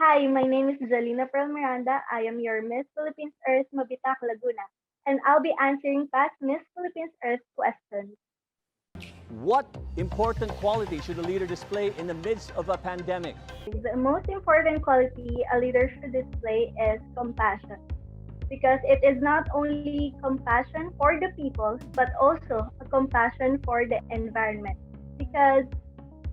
Hi, my name is Jelina Pearl Miranda. I am your Miss Philippines Earth Mabitac, Laguna, and I'll be answering past Miss Philippines Earth questions. What important quality should a leader display in the midst of a pandemic? The most important quality a leader should display is compassion, because it is not only compassion for the people, but also a compassion for the environment. Because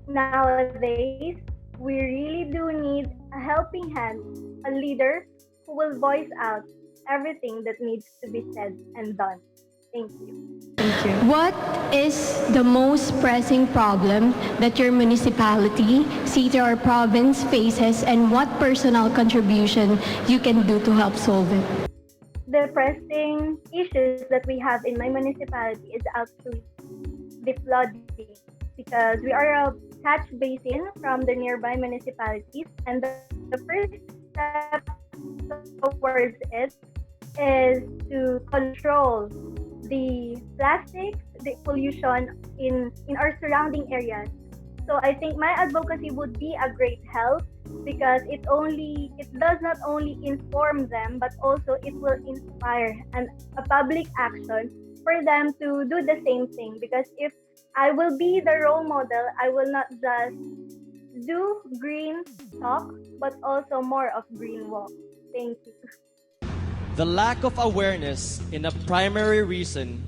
nowadays, we really do need a helping hand, a leader who will voice out everything that needs to be said and done. Thank you. What is the most pressing problem that your municipality, city, or province faces, and what personal contribution you can do to help solve it? The pressing issues that we have in my municipality is actually the flooding, because we are a catch basin from the nearby municipalities, and the first step towards it is to control the plastics, the pollution in our surrounding areas. So I think my advocacy would be a great help, because it does not only inform them, but also it will inspire a public action for them to do the same thing. Because if I will be the role model, I will not just do green talk, but also more of green walk. Thank you. The lack of awareness is a primary reason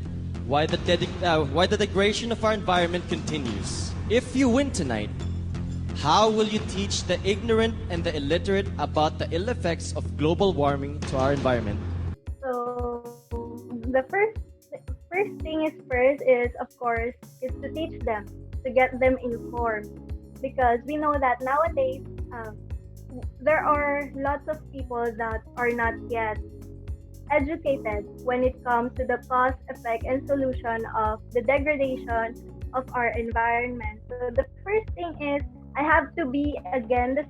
why the degradation of our environment continues. If you win tonight, how will you teach the ignorant and the illiterate about the ill effects of global warming to our environment? So the first thing is of course is to teach them, to get them informed, because we know that nowadays there are lots of people that are not yet educated when it comes to the cause, effect, and solution of the degradation of our environment. So the first thing is I have to be again to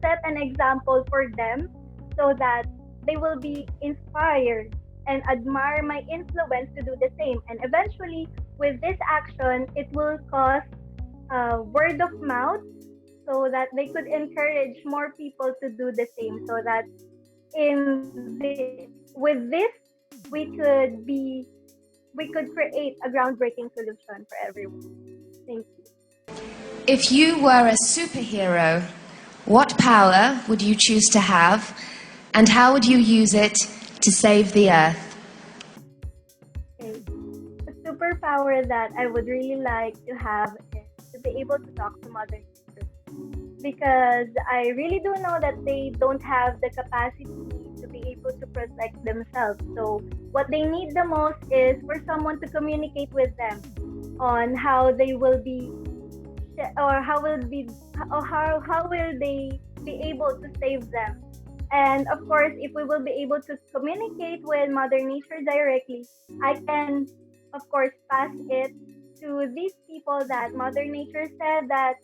set an example for them, so that they will be inspired and admire my influence to do the same. And eventually, with this action, it will cause word of mouth, so that they could encourage more people to do the same, so that with this we could create a groundbreaking solution for everyone. Thank you. If you were a superhero, what power would you choose to have, and how would you use it to save the Earth? Okay. A superpower that I would really like to have is to be able to talk to Mother Nature, because I really do know that they don't have the capacity to be able to protect themselves. So what they need the most is for someone to communicate with them on how they will be, or how will they be able to save them. And of course, if we will be able to communicate with Mother Nature directly, I can of course pass it to these people that Mother Nature said that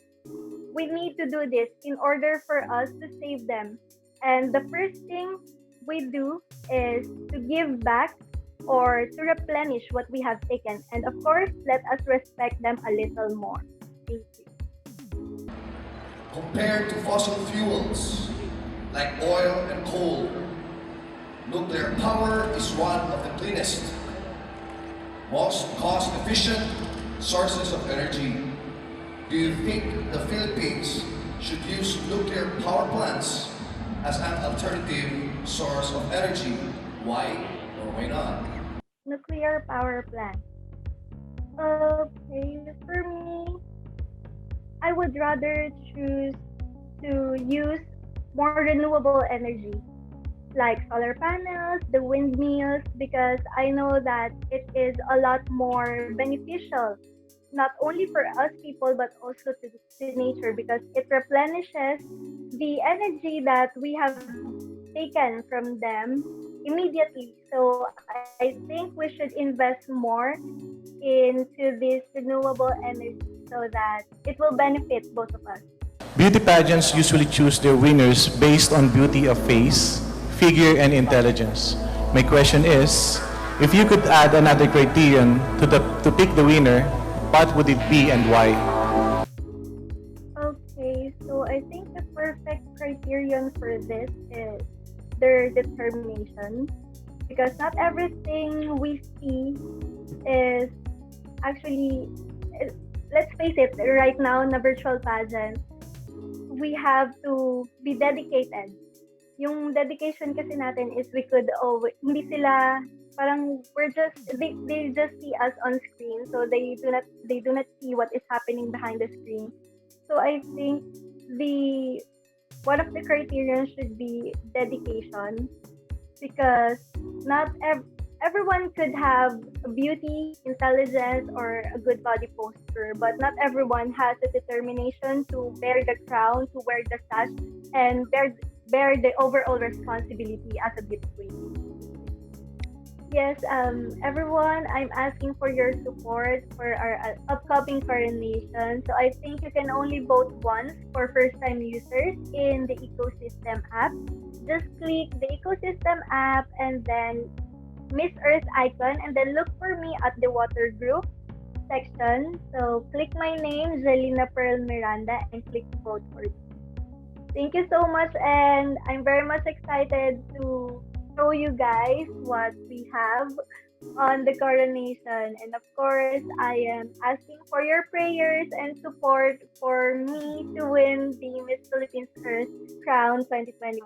we need to do this in order for us to save them. And the first thing we do is to give back or to replenish what we have taken. And of course, let us respect them a little more. Thank you. Compared to fossil fuels like oil and coal, nuclear power is one of the cleanest, most cost-efficient sources of energy. Do you think the Philippines should use nuclear power plants as an alternative source of energy? Why or why not? Nuclear power plant. Okay, for me, I would rather choose to use more renewable energy, like solar panels, the windmills, because I know that it is a lot more beneficial, not only for us people, but also to nature, because it replenishes the energy that we have taken from them immediately. So I think we should invest more into this renewable energy, so that it will benefit both of us. Beauty pageants usually choose their winners based on beauty of face, figure, and intelligence. My question is, if you could add another criterion to pick the winner, what would it be and why? Okay, so I think the perfect criteria criterion for this is their determination, because not everything we see is actually, let's face it, right now na virtual pageant, we have to be dedicated. Yung dedication kasi natin is we could always, hindi sila, parang they just see us on screen, so they do not see what is happening behind the screen. So I think one of the criterion should be dedication, because not everyone could have beauty, intelligence, or a good body posture, but not everyone has the determination to wear the crown, to wear the sash, and bear the overall responsibility as a beauty queen. Yes, everyone, I'm asking for your support for our upcoming coronation. So I think you can only vote once for first-time users in the ecosystem app. Just click the ecosystem app and then Miss Earth icon, and then look for me at the water group section. So click my name, Jelina Pearl Miranda, and click vote for me. Thank you so much, and I'm very much excited to show you guys what we have on the coronation. And of course, I am asking for your prayers and support for me to win the Miss Philippines Earth Crown 2021.